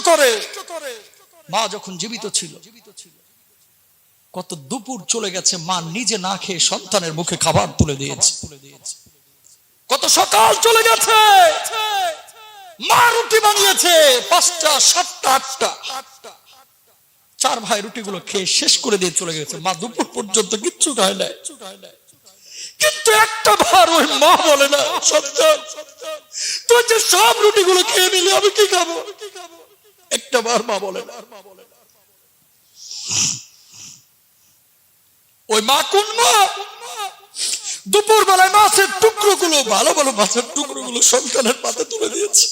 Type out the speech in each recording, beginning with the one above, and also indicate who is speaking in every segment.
Speaker 1: করে মা যখন জীবিত ছিল, কত দুপুর চলে গেছে মা নিজে না খেয়ে সন্তানের মুখে খাবার তুলে দিয়েছে। কত সকাল চলে গেছে মা রুটি বানিয়েছে 5টা 7টা 8টা, 4 ভাই রুটিগুলো খেয়ে শেষ করে দিয়ে চলে গেছে। মা দুপুর পর্যন্ত কিচ্ছু খায় নাই, কিন্তু একটা বার ওই মা বলে না, সন্তান তুই যে সব রুটিগুলো খেয়ে নিলি আমি কি খাবো? একটা বার মা বলে না। ওই মা কোন মা? দুপুর বেলায় মাছের টুকরো গুলো, ভালো ভালো মাছের টুকরো গুলো সন্তানের পাতে তুলে দিয়েছে।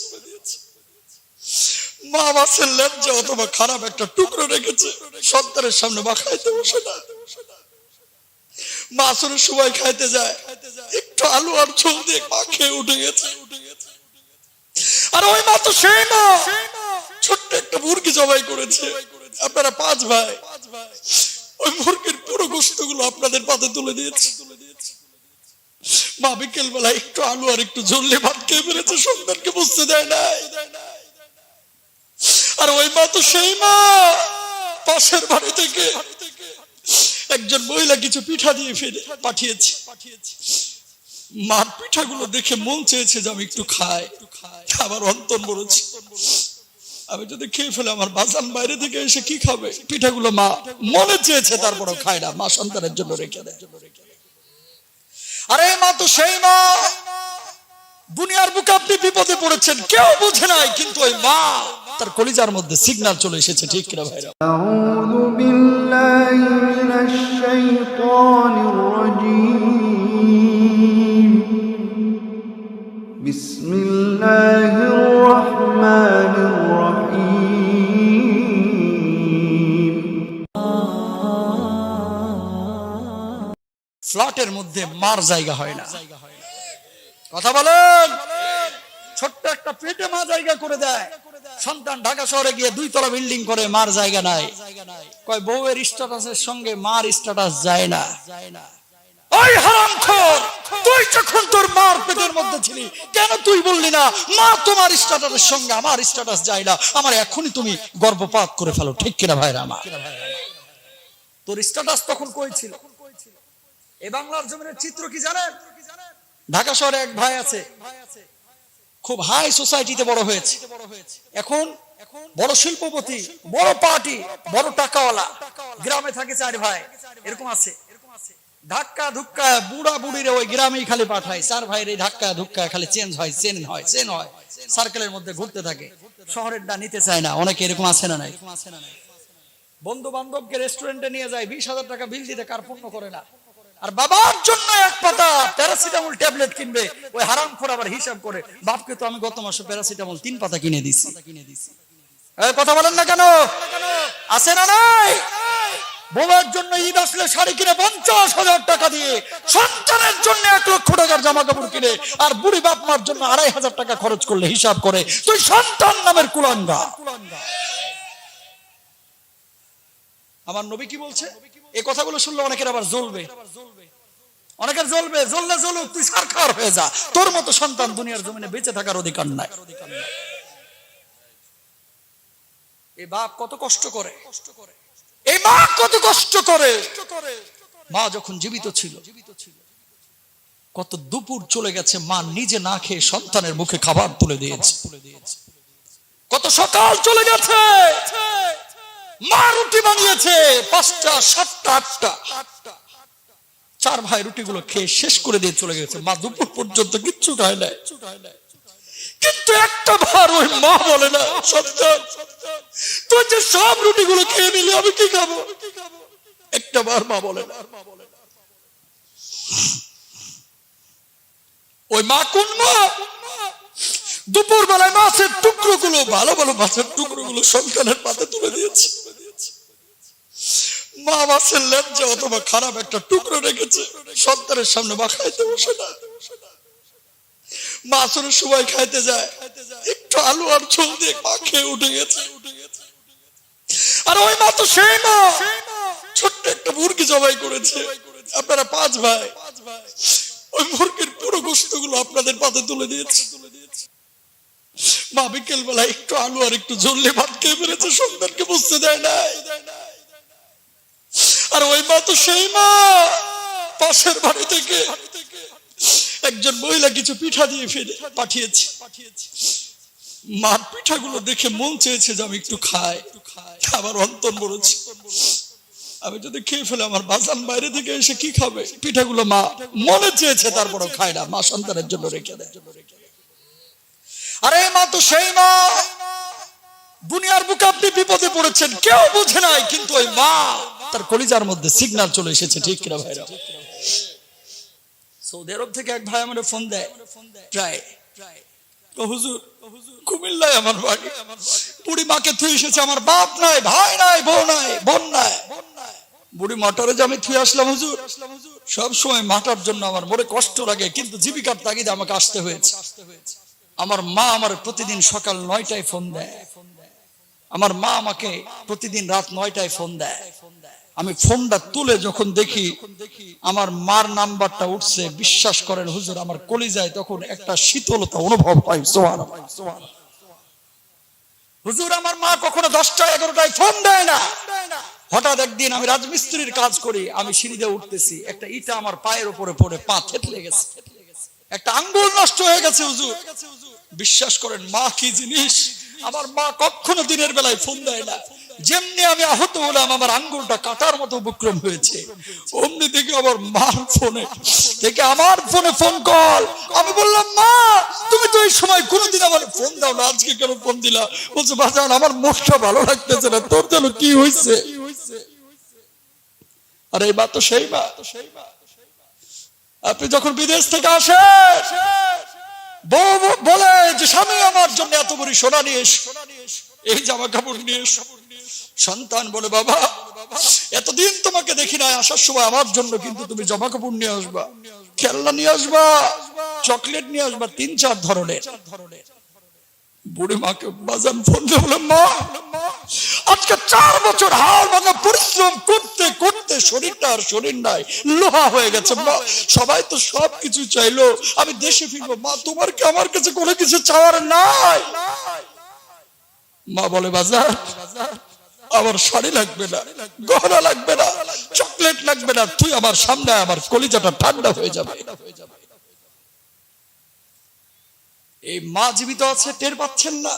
Speaker 1: মা মাছের ল্যাঞ্জা অথবা খারাপ একটা টুকরো রেখেছে, সন্তানের সামনে মা খাইতে বসে না। মা আসলে সবাই খাইতে যায়, একটু আলু আর ঝোল দিয়ে মা খেয়ে উঠে গেছে। আর ওই মা তো সেই মা, ছোট্ট একটা মুরগি জবাই করেছে। আপনারা 5 ভাই, ওই মুরগির পুরো গোশত গুলো আপনাদের পাতে তুলে দিয়েছে। মা বিকেল বেলা একটু আলু আর একটু ঝোল দিয়ে ভাত খেয়ে ফেলেছে, সন্তানকে বুঝতে দেয় নাই। আর ওই মা তো সেই মা, পাশের বাড়ি থেকে একজন মহিলা কিছু পিঠা দিয়ে ফিরে পাঠিয়েছে। মার পিঠাগুলো দেখে মন চেয়েছে যে আমি একটু খাই, আমার অন্তর বলেছে আমি যদি খেয়ে ফেলে আমার বাজান বাইরে থেকে এসে কি খাবে? পিঠাগুলো মা মনে চেয়েছে, তারপরও খায় না, মা সন্তানের জন্য রেখে দেয়। আরে মা তো সেই মা, দুনিয়ার বুকে আপনি বিপদে পড়েছেন, কেউ বুঝে নাই, কিন্তু ওই মা তার কলিজার মধ্যে সিগন্যাল চলে এসেছে। ঠিক কিনা ভাইরা?
Speaker 2: আউযু বিল্লাহি মিনাশ শাইতানির রাজীম। বিসমিল্লাহির রহমানির রহিম।
Speaker 1: ফ্ল্যাটের মধ্যে মার জায়গা হয় না, কথা বলেন। ছোট্ট একটা পেটে মা জায়গা করে দেয়। সন্তান ঢাকা শহরে গিয়ে 2 তলা বিল্ডিং করে, মার জায়গা নাই। কয় বউয়ের স্ট্যাটাসের সঙ্গে মার স্ট্যাটাস যায় না। ওই হারামখোর, তুই যখন তোর মার পেটের মধ্যে ছিলি, কেন তুই বললি না মা তোমার স্ট্যাটাসের সঙ্গে আমার স্ট্যাটাস যায় না, আমার এখনই তুমি গর্ভপাত করে ফেলো? ঠিক কিনা ভাইরা আমার? তোর স্ট্যাটাস তখন কই ছিল? এই বাংলার জমিনের চিত্র কি জানেন? ঢাকা শহরে এক ভাই আছে, খুব হাই সোসাইটিতে বড় হয়েছে, এখন বড় শিল্পপতি, বড় পার্টি, বড় টাকাওয়ালা। গ্রামে থাকে 4 ভাই, এরকম আছে। ধাক্কা ধুক্কা বুড়া বুড়িরে ওই গ্রামেই খালি পাঠায়। 4 ভাইয়ের এই ধাক্কা ধুক্কা খালি চেঞ্জ হয়, সার্কেলের মধ্যে ঘুরতে থাকে। শহরের ডা নিতে চায় না, অনেকে এরকম আছে না নাই? বন্ধু বান্ধবকে রেস্টুরেন্টে নিয়ে যায়, 20,000 টাকা বিল দিতে কার্পণ্য করে না। আর বাবার জন্য 1 পাতা প্যারাসিটামল ট্যাবলেট কিনবে, ওই হারামখোর আবার হিসাব করে, বাপকে তো আমি গত মাসে প্যারাসিটামল 3 পাতা কিনে দিছি। এই কথা বলেন না কেন? আছে না নাই? বউয়ের জন্য ঈদ আসলে শাড়ি কিনে 50,000 টাকা দিয়ে, সন্তানের জন্য 1 লক্ষ টাকার জামা কাপড় কিনে, আর বুড়ি বাপ মার জন্য 2,500 টাকা খরচ করলে হিসাব করে তুই সন্তান নামের কুলাঙ্গা। আমার নবী কি বলছে? এই কথাগুলো শুনলে অনেকের আবার জ্বলবে, অনেকের জ্বলবে। জ্বললে জ্বলুক, তুই সরকার হয়ে যা, তোর মতো সন্তান দুনিয়ার জমিনে বেঁচে থাকার অধিকার নাই। এই বাপ কত কষ্ট করে, এই মা কত কষ্ট করে। মা যখন জীবিত ছিল, কত দুপুর চলে গেছে মা নিজে না খেয়ে সন্তানের মুখে খাবার তুলে দিয়েছে। কত সকাল চলে গেছে মা রুটি বানিয়েছে 5টা 7টা 8টা, 4 ভাই রুটিগুলো খেয়ে শেষ করে দিয়ে চলে গেছে। মা দুপুর পর্যন্ত কিচ্ছু খায় নাই, কিন্তু একটা বার ওই মা বলে না, সন্তান তুই যে সব রুটিগুলো খেয়ে নিলি আমি কি খাবো? একটা বার মা বলে না। ওই মা কোন মা? দুপুর বেলায় মাছের টুকরো গুলো, ভালো ভালো মাছের টুকরো গুলো সন্তানের পাতে তুলে দিয়েছে। মা মাছের ল্যাঞ্জা অথবা খারাপ একটা টুকরো রেখেছে, সন্তানের সামনে মা খাইতে বসে না। মা আসলে সবাই খাইতে যায়, একটু আলু আর ঝোল দিয়ে মা খেয়ে উঠে গেছে। আর ওই মা তো সেই মা, ছোট্ট একটা মুরগি জবাই করেছে। আপনারা 5 ভাই, ওই মুরগির পুরো গোশত গুলো আপনাদের পাতে তুলে দিয়েছে। মা বিকেল বেলা একটু আলু আর একটু ঝোলে ভাত খেয়ে ফেলেছে, সন্তানকে বুঝতে দেয় নাই। আর ওই মা তো সেই মা, পাশের বাড়ি থেকে একজন মহিলা কিছু পিঠা দিয়ে ফিরে পাঠিয়েছে। মার পিঠাগুলো দেখে মন চেয়েছে যে আমি একটু খাই, আমার অন্তর বলেছে আমি যদি খেয়ে ফেলে আমার বাজান বাইরে থেকে এসে কি খাবে। পিঠাগুলো মা মনে চেয়েছে, তারপরও খায় না, মা সন্তানের জন্য রেখে দেয়। আরে মা তো সেই মা, দুনিয়ার বুকে আপনি বিপদে পড়েছেন, কেউ বুঝে নাই, কিন্তু ওই মা তার কলিজার মধ্যে সিগন্যাল চলে এসেছে। ঠিক কিনা ভাইরা? সৌদি আরব থেকে এক ভাই আমার ফোন দেয়, প্রায় হুজুর কুমিল্লায় আমার বাড়ি, বুড়ি মাকে থুয়ে এসেছে, আমার বাপ নাই, ভাই নাই, বউ নাই, বোন নাই। বুড়ি মাটারে যে আমি থুয়ে আসলাম হুজুর, সব সময় মাটার জন্য আমার মনে কষ্ট লাগে, কিন্তু জীবিকার তাগিদে আমাকে আসতে হয়েছে। আমার মা আমার প্রতিদিন সকাল 9টায় ফোন দেয়, আমার মা আমাকে প্রতিদিন রাত 9টায় ফোন দেয়। আমি ফোনটা তুলে যখন দেখি আমার মার নাম্বারটা উঠছে, বিশ্বাস করেন হুজুর আমার কলিজায় তখন একটা শীতলতা অনুভব হয়। সুবহানাল্লাহ। হুজুর আমার মা কখনো 10টা 11টায় ফোন দেয় না। হঠাৎ একদিন আমি রাজমিস্ত্রির কাজ করি, আমি সিঁড়ি দিয়ে উঠতেছি, একটা ইটা আমার পায়ের উপরে পড়ে পা থেতলে গেছে, একটা আঙ্গুল নষ্ট হয়ে গেছে। হুজুর বিশ্বাস করেন মা কি জিনিস। আমার মা কখনো দিনের বেলায় ফোন দেয় না। যেমনি আমি আহত হলাম, আমার আঙ্গুলটা কাটার মতো উপক্রম হয়েছে, অমনি থেকে আমার মার ফোনে থেকে আমার ফোনে ফোন কল। আমি বললাম মা তুমি তো এই সময় কোনোদিন আমার ফোন দাও না, আজকে কেন ফোন দিলা? বলছে বাজান আমার মনটা ভালো লাগতেছে না, তোর যেন কি হয়েছে। আর এই মা তো সেই মা। আপনি যখন বিদেশ থেকে আসেন, বউ বলে যে স্বামী আমার জন্য এত বড় সোনা নিয়ে এস, এই জামা কাপড় নিয়ে এস। সন্তান বলে বাবা এতদিন তোমাকে দেখি না, আসার সময় আমার জন্য কিন্তু তুমি জামা কাপড় নিয়ে আসবা, খেলনা নিয়ে আসবা, চকলেট নিয়ে আসবা, 3-4 ধরনের। বুড়ি মাকে বাজান ফোন দিয়ে বলে মা আজকে 4 বছর হাড় ভাঙা পরিশ্রম করতে করতে শরীরটা আর শরীর নাই, লোহা হয়ে গেছে। মা সবাই তো সব কিছু চাইলো, আমি দেশে ফিরবো, মা তোমার কি আমার কাছে কোনো কিছু চাওয়ার নাই? মা বলে বাজার আমার শাড়ি লাগবে না, গহনা লাগবে না, চকলেট লাগবে না, তুই আমার সামনে আমার কলিজাটা ঠান্ডা হয়ে যাবে। এই মা জীবিত আছে, টের পাচ্ছেন না?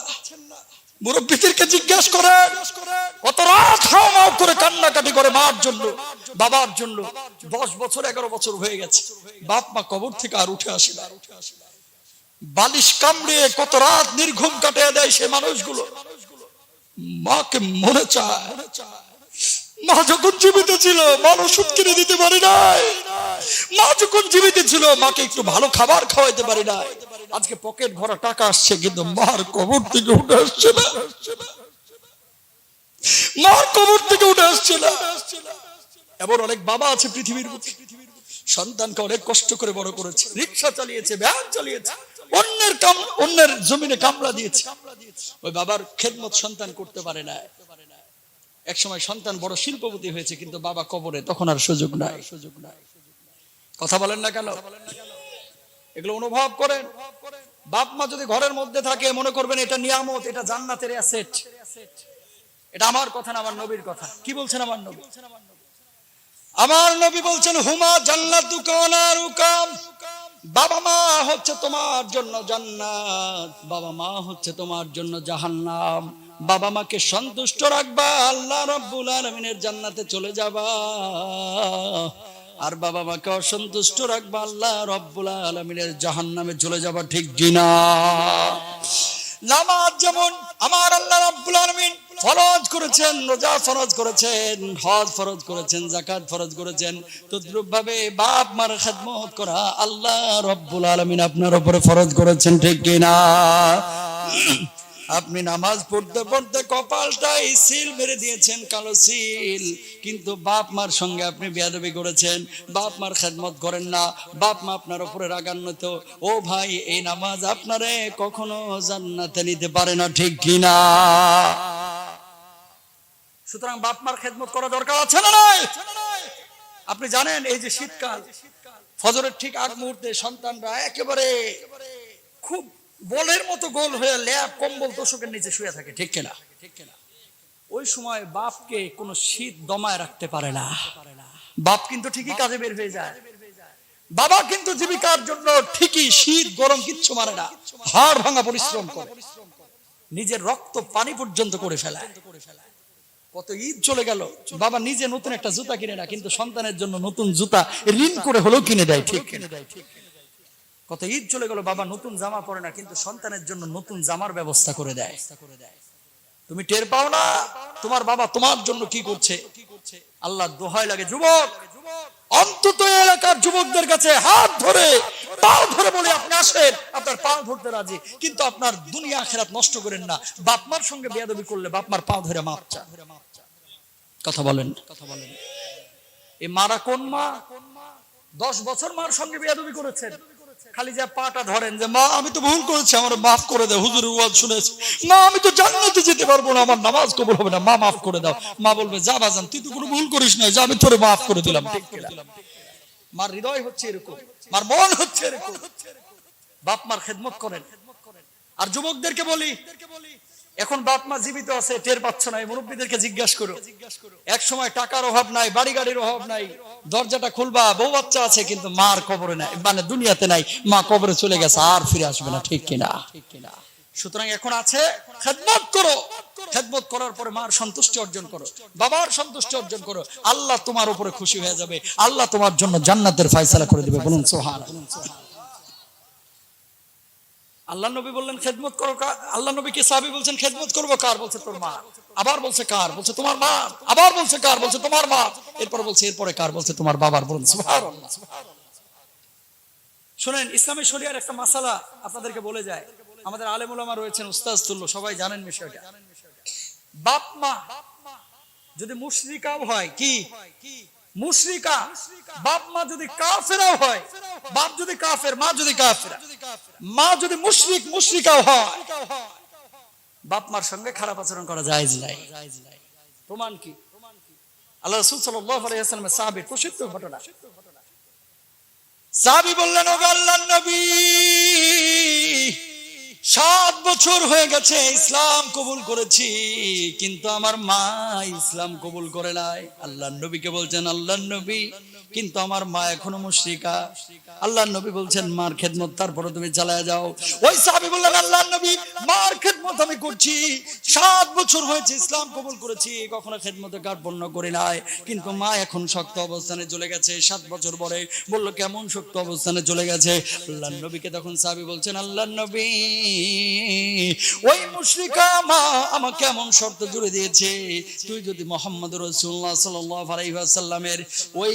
Speaker 1: মুরব্বীদেরকে জিজ্ঞাসা করেন, কত রাত হাওমাও করে কান্নাকাটি করে মার জন্য, বাবার জন্য। 10 বছর 11 বছর হয়ে গেছে, বাপ মা কবর থেকে আর উঠে আসে না। বালিশ কামড়ে কত রাত নির্ঘুম কাটিয়ে দেয় সে মানুষগুলো। মাকে মনে চায়, মা যখন জীবিত ছিল মার ওষুধ কিনে দিতে পারি নাই, মা যখন জীবিত ছিল মাকে একটু ভালো খাবার খাওয়াইতে পারি নাই। আজকে পকেট ভরা টাকা আসছে, কিন্তু মার কবর থেকে উঠে আসছে না, মার কবর থেকে উঠে আসছে না। এমন অনেক বাবা আছে পৃথিবীর বুকে, সন্তানকে অনেক কষ্ট করে বড় করেছে, রিক্সা চালিয়েছে, ভ্যান চালিয়েছে, অন্যের জমিনে কামলা দিয়েছে। ওই বাবার খেদমত সন্তান করতে পারে না। এক সময় সন্তান বড় শিল্পপতি হয়েছে, কিন্তু বাবা কবরে, তখন আর সুযোগ নাই। কথা বলেন না কেন? এগুলো অনুভব করেন। বাপ মা যদি ঘরের মধ্যে থাকে, মনে করবেন এটা নিয়ামত, এটা জান্নাতের অ্যাসেট। এটা আমার কথা না, আমার নবীর কথা। কি বলছেন আমার নবী? আমার নবী বলছেন হুমা জান্নাতুকা ওয়া নারুকাম। বাবা মা হচ্ছে তোমার জন্য জান্নাত, বাবা মা হচ্ছে তোমার জন্য জাহান্নাম। বাবা মাকে সন্তুষ্ট রাখবা, আল্লাহ রাব্বুল আলামিনের জান্নাতে চলে যাবা। আর বাবা মাকে অসন্তুষ্ট রাখবা, আল্লাহ রাব্বুল আলামিনের জাহান্নামে চলে যাবা। ঠিক কিনা? নামাজ যেমন আমার আল্লাহ রাব্বুল আলামিন ফরজ করেছেন, রোজা ফরজ করেছেন, হজ ফরজ করেছেন, যাকাত ফরজ করেছেন, তদ্রূপ ভাবে বাপ মার খেদমত করা আল্লাহ রাব্বুল আলামিন আপনার উপরে ফরজ করেছেন। ঠিক কিনা? আপনি নামাজ পড়তে পড়তে কপালটাই সিল মেরে দিয়েছেন, কালো সিল, কিন্তু বাপ মার সঙ্গে আপনি বেয়াদবি করেছেন, বাপ মার খেদমত করেন না, বাপ মা আপনার উপরে রাগান্বিত। ও ভাই, এই নামাজ আপনারে কখনো জান্নাতে নিতে পারে না। ঠিক কিনা? সুতরাং বাপ মার খেদমত করা দরকার আছে না নাই? আপনি জানেন এই যে শীতকাল, ফজরের ঠিক আগ মুহূর্তে সন্তানরা একেবারে খুব বলের মতো গোল হয়ে ল্যাপ কম্বল তোষকের নিচে শুয়ে থাকে, ঠিক কিনা? ওই সময় বাপকে কোনো শীত দমায় রাখতে পারে না। বাপ কিন্তু ঠিকই কাজে বের হয়ে যায়, বাবা কিন্তু জীবিকার জন্য ঠিকই শীত গরম কিচ্ছু মানে না, হাড় ভাঙা পরিশ্রম করে, নিজের রক্ত পানি পর্যন্ত করে ফেলায়। কত ঈদ চলে গেল, বাবা নিজে নতুন একটা জুতা কিনে না, কিন্তু সন্তানের জন্য নতুন জুতা ঋণ করে হলেও কিনে দেয়, ঠিক কিনে দেয়। কত ঈদ চলে গেল, বাবা নতুন জামা পরে না, কিন্তু সন্তানের জন্য নতুন জামার ব্যবস্থা করে দেয়। তুমি টের পাও না তোমার বাবা তোমার জন্য কি করছে? আল্লাহ দোহাই লাগে, যুবক, অন্তত এলাকার যুবকদের কাছে হাত ধরে পা ধরে বলে আপনি আসেন, আপনার পা ধরতে রাজি, কিন্তু আপনার দুনিয়া আখিরাত নষ্ট করেন না। বাপ মার সঙ্গে বেয়াদবি করলে বাপ মার পা ধরে মাপ চান। কথা বলেন, কথা বলেন। এই মারা কোন মা 10 বছর মার সঙ্গে বেয়াদবি করেছেন, খালি যে পাটা ধরেন যে মা আমি তো ভুল করেছি, আমার মাফ করে দাও, হুজুরের ওয়াজ শুনেছি, মা আমি তো জান্নাতে যেতে পারবো না, আমার নামাজ কবুল হবে না, মা মাফ করে দাও। মা বলবে যা বাজান তুই তো কোনো ভুল করিস না, যা আমি তোরে মাফ করে দিলাম, ঠিক কিনা? মার হৃদয় হচ্ছে এরকম, মার মন হচ্ছে এরকম। বাপ মার খেদমত করেন। আর যুবকদেরকে বলি, এখন বাপ মা জীবিত আছে টের পাচ্ছ না, এই মুরব্বীদেরকে জিজ্ঞাসা করো। এক সময় টাকার অভাব নাই, বাড়ি গাড়ির অভাব নাই, দরজাটা খুলবা, বউ বাচ্চা আছে, কিন্তু মার কবরে নাই, মানে দুনিয়াতে নাই, মা কবরে চলে গেছে, আর ফিরে আসবে না, ঠিক কিনা? সুতরাং এখন আছে, খেদমত করো, খেদমত করার পরে মার সন্তুষ্টি অর্জন করো, বাবার সন্তুষ্টি অর্জন করো, আল্লাহ তোমার উপরে খুশি হয়ে যাবে, আল্লাহ তোমার জন্য জান্নাতের ফয়সালা করে দিবে। বলুন সুবহানাল্লাহ। আল্লাহ নবী বললেন খেদমত করো, আল্লাহ নবীকে সাহাবী বলছেন খেদমত করবো কার? বলছে তোর মা। আবার বলছে কার? বলছে তোমার মা। আবার বলছে কার? বলছে তোমার মা। এরপর বলছে এরপরে কার? বলছে তোমার বাবার। বলুন সুবহানাল্লাহ। শুনেন, ইসলামী শরিয়ার একটা মাসালা আপনাদেরকে বলে যায়, আমাদের আলেম উলামা রয়েছেন, উস্তাদ তুল্য, সবাই জানেন বিষয়টা। বাপ মা যদি মুশরিকাও হয়, কি মুশরিকা, বাপ মা যদি কাফেরাও হয়, বাপ যদি কাফের, মা যদি কাফেরা, মা যদি মুশরিক মুশরিকাও হয়, বাপ মার সঙ্গে খারাপ আচরণ করা জায়েজ নাই। প্রমাণ কি? আল্লাহ রাসূল সাল্লাল্লাহু আলাইহি ওয়াসাল্লামের সাহাবীর প্রসিদ্ধ ঘটনা। সাহাবী বললেন, ওগো আল্লাহর নবী, 7 বছর হয়ে গেছে ইসলাম কবুল করেছি, কিন্তু আমার মা ইসলাম কবুল করে নাই। আল্লাহর নবীকে বলছেন, আল্লাহর নবী, কিন্তু আমার মা এখনো মুশরিকা। আল্লাহর নবী বলছেন মার খেদমত তারপরে তুমি চালায় যাও। ওই সাহাবী বললেন, আল্লাহর নবী, মার খেদমত আমি করছি, 7 বছর হয়েছে ইসলাম কবুল করেছি, কখনো খেদমতে কার্পণ্য করি নাই, কিন্তু মা এখন শক্ত অবস্থানে চলে গেছে। 7 বছর পরে বলল, কেমন শক্ত অবস্থানে চলে গেছে? আল্লাহর নবীকে তখন সাহাবী বলছেন, আল্লাহর নবী, ওই মুশরিকা মা আমাকে এমন শর্ত জুড়ে দিয়েছে, তুই যদি মুহাম্মদ রাসূলুল্লাহ সাল্লাল্লাহু আলাইহি ওয়াসাল্লামের ওই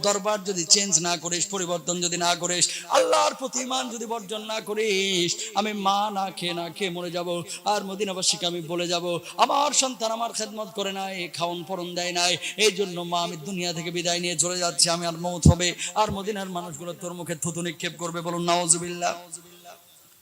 Speaker 1: দরবার যদি চেঞ্জ না করিস, পরিবর্তন যদি না করিস, আল্লাহর প্রতি ঈমান যদি বর্জন না করিস, আমি মা না খেয়ে মরে যাব, আর মদিনাবাসীকে আমি বলে যাব আমার সন্তান আমার খেদমত করে নাই, খাওন পরন দেয় নাই, এই জন্য মা আমি দুনিয়া থেকে বিদায় নিয়ে চলে যাচ্ছি, আমি আর মওত হবে, আর মদিনার মানুষগুলো তোর মুখে থুতু নিক্ষেপ করবে। বলুন নাউজুবিল্লাহ।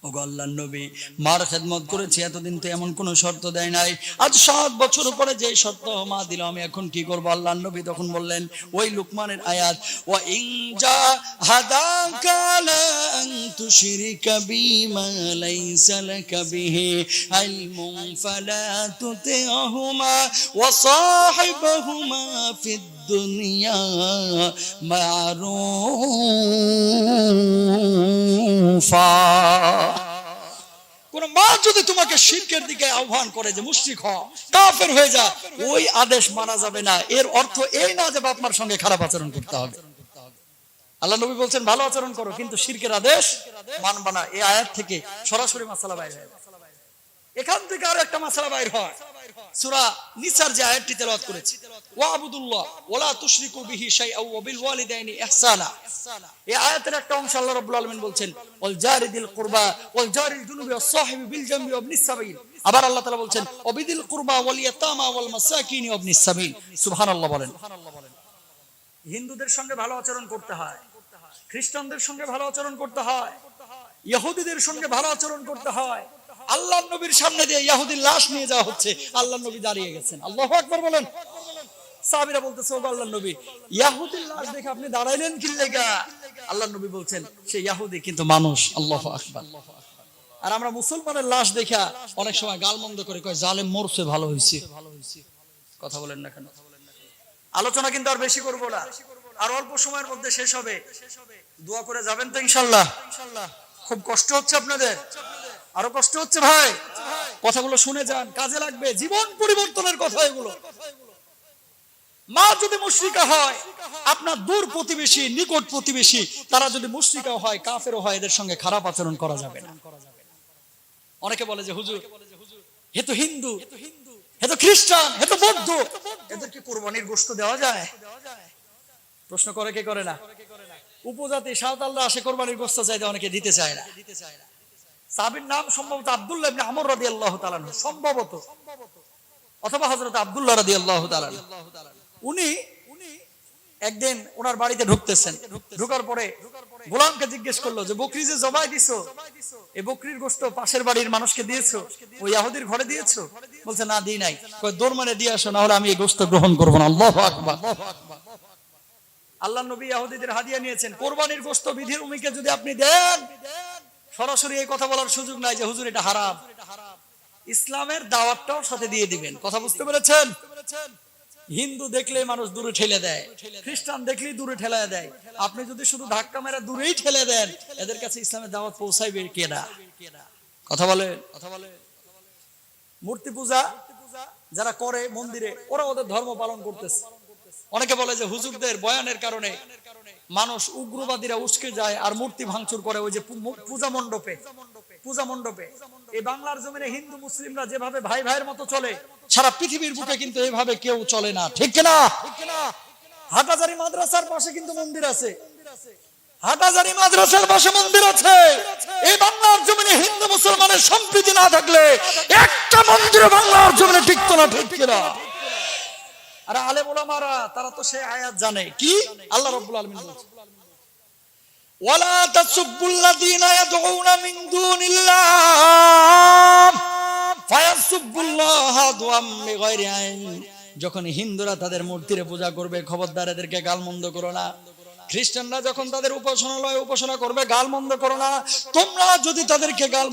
Speaker 1: ওগো আল্লাহর নবী, মার খেদমত করেছি এতদিন তো এমন কোন শর্ত দেয় নাই, আজ 7 বছর পরে যে শর্ত মা দিল, আমি এখন কি করব? আল্লাহর নবী তখন বললেন ওই লুকমানের আয়াত, ওয়া ইন জাহাদাকা লান তুশরিকা বিমা লাইসা লাকা বিহি ইলমুন ফালা তুতিহুমা ওয়া সাহিবহুমা ফিদ দুনিয়া মারুফা। কোন মা যদি তোমাকে শিরকের দিকে আহ্বান করে যে মুশরিক হ, কাফের হয়ে যা, ওই আদেশ মানা যাবে না। এর অর্থ এই না যে বাপ মার সঙ্গে খারাপ আচরণ করতে হবে। আল্লাহ নবী বলছেন ভালো আচরণ করো, কিন্তু শিরকের আদেশ মানবা না। এই আয়াত থেকে সরাসরি মাসালা বাইর হয়। এখান থেকে আরো একটা মাসালা বাইর হয়, সূরা নিসার যে আয়াতটি তেলাওয়াত করেছি, ওয়াবুদুল্লাহ ওয়ালা তুশরিকু বিহি শাইআ ওয়া বিল ওয়ালিদাইনি ইহসানা, এই আয়াতের একটা অংশ আল্লাহ রাব্বুল আলামিন বলছেন ওয়াল জারিদিল কুরবা ওয়াল জারিল জুনুবি ওয়াস সাহিবি বিল জামবি ওয়া ইবনিস সাবিল। আবার আল্লাহ তাআলা বলছেন ওয়াবিদিল কুরবা ওয়াল ইয়াতামা ওয়াল মাসাকিন ওয়া ইবনিস সাবিল। সুবহানাল্লাহ বলেন। হিন্দুদের সঙ্গে ভালো আচরণ করতে হয়, খ্রিস্টানদের সঙ্গে ভালো আচরণ করতে হয়, ইহুদিদের সঙ্গে ভালো আচরণ করতে হয়। আল্লাহর নবীর সামনে দিয়ে ইহুদির লাশ নিয়ে যাওয়া হচ্ছে, আল্লাহর নবী দাঁড়িয়ে গেছেন। আল্লাহু আকবার বলেন। সাহাবীরা বলতেছে, ও আল্লাহর নবী, ইহুদির লাশ দেখে আপনি দাঁড়াইলেন কি লাগা? আল্লাহর নবী বলছেন সেই ইহুদি কিন্তু মানুষ। আল্লাহু আকবার। আর আমরা মুসলমানের লাশ দেখা অনেক সময় গালমন্দ করে কয় জালেম মরছে ভালো হয়েছে। কথা বলেন না কেন? আলোচনা কিন্তু আর বেশি করব না, আর অল্প সময়ের মধ্যে শেষ হবে। দোয়া করে যাবেন তো ইনশাআল্লাহ? খুব কষ্ট হচ্ছে আপনাদের? আরো কষ্ট হচ্ছে ভাই? কথাগুলো শুনে যান, কাজে লাগবে, জীবন পরিবর্তনের কথা এগুলো। মা যদি মুশরিকা হয়, আপনার দূর প্রতিবেশী, নিকট প্রতিবেশী, তারা যদি মুশরিকাও হয়, কাফেরও হয়, এদের সঙ্গে খারাপ আচরণ করা যাবে না। অনেকে বলে যে হুজুর হে তো হিন্দু, হে তো খ্রিস্টান, হে তো বৌদ্ধ, এদেরকে কুরবানির গোশত দেওয়া যায়? প্রশ্ন করে কে করে না? উপজাতি সাঁওতালরা আসে কোরবানির গোশত চাইতে, অনেকে দিতে চায় না। সাহাবীর নাম সম্ভবত আব্দুল্লাহ ইবনে আমর রাদিয়াল্লাহু তাআলা আনহু, সম্ভবত, অথবা হযরত আব্দুল্লাহ রাদিয়াল্লাহু তাআলা আনহু। উনি একদিন ওনার বাড়িতে ঢুকতেছেন, ঢোকার পরে গোলামকে জিজ্ঞেস করলো যে বকরি যে জবাই দিছো, এই বকরির গোশত পাশের বাড়ির মানুষকে দিয়েছো, ওই ইহুদির ঘরে দিয়েছো? বলছে না, দিই নাই। কয় দৌড় মানে দিয়ে আসো, না হলে আমি এই গোশত গ্রহণ করব না। আল্লাহু আকবার। আল্লাহর নবী ইহুদিদের হাদিয়া নিয়েছেন, কোরবানির গোশত বিধির ভূমিকে যদি আপনি দেন, সরাসরি এই কথা বলার সুযোগ নাই যে হুজুর এটা হারাম। ইসলামের দাওয়াতটাও সাথে দিয়ে দিবেন। কথা বুঝতে পেরেছেন? হিন্দু দেখলে মানুষ দূরে ঠেলে দেয়, খ্রিস্টান দেখলেই দূরে ঠেলা দেয়। আপনি যদি শুধু ধাক্কা মেরে দূরেই ঠেলে দেন, এদের কাছে ইসলামের দাওয়াত পৌঁছাইবে কেডা? কথা বলে। মূর্তি পূজা যারা করে মন্দিরে, ওরা ওদের ধর্ম পালন করতেছে। অনেকে বলে যে হুজুরদের বয়ানের কারণে মানুষ, উগ্রবাদীরা উস্কে যায় আর মূর্তি ভাঙচুর করে ওই যে পূজা মণ্ডপে। এই বাংলার জমিনে হিন্দু মুসলিমরা যেভাবে ভাই ভাইয়ের মতো চলে, সারা পৃথিবীর বুকে কিন্তু এইভাবে কেউ চলে না। ঠিক কিনা? হাটাজারি মাদ্রাসার পাশে কিন্তু মন্দির আছে, হাটাজারি মাদ্রাসার পাশে মন্দির আছে। এই বাংলার জমিনে হিন্দু মুসলমানের সম্প্রীতি না থাকলে একটা মন্দির বাংলার জমিনে টিকতো না। ঠিক কিনা? আর আলেম ওলামারা তারা তো সেই আয়াত জানে, কি আল্লাহ রাব্বুল আলামিন বলছে, ওয়ালা তাসুবুল্লাযীনা ইয়াদউনা মিন দুনিল্লাহ ফায়াসুবুল্লাহা আদওয়াম বিগাইরি ইলম। যখন হিন্দুরা তাদের মূর্তিরে পূজা করবে, খবরদার এদেরকে গালমন্দ করো না। খ্রিস্টানরা যখন তাদের উপাসনালয়ে উপাসনা করবে, গালমন্দ করো না। তোমরা যদি তাদেরকে গাল